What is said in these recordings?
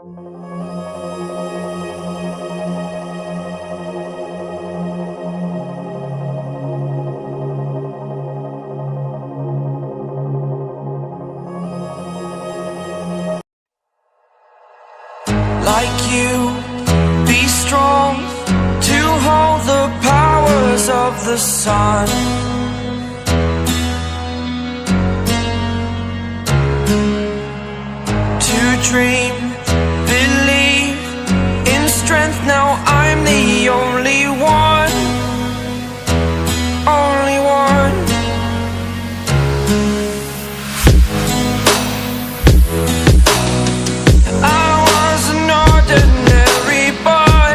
Like you, be strong to hold the powers of the sun. To dream, believe in strength. Now I'm the only one, only one. I was an ordinary boy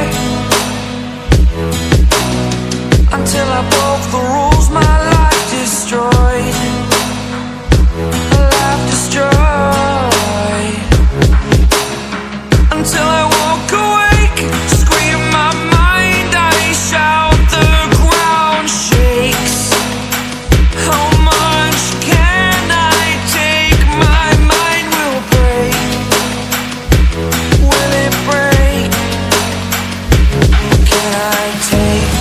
until I broke the rules. My life destroyed, life destroyed. Until I walk awake, scream my mind, I shout, the ground shakes. How much can I take? My mind will break. Will it break? Can I take?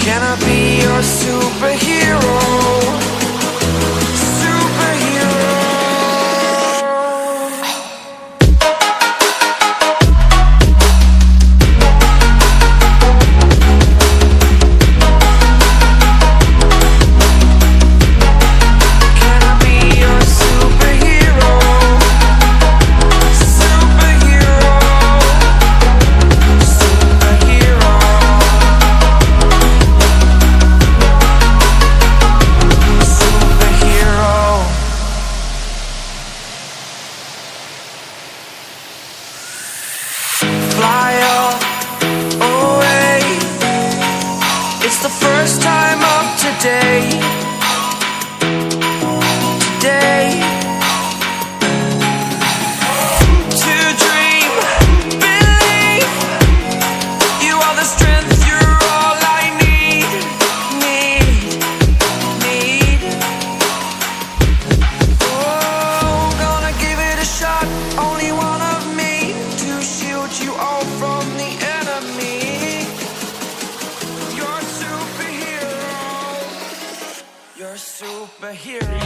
Can I be your superhero? Fly away. It's the first time of today. Today. To dream, believe. You are the strength, you're all I need. Oh, gonna give it a shot. Only one of me to shield you all from the enemy. You're a superhero. You're a superhero.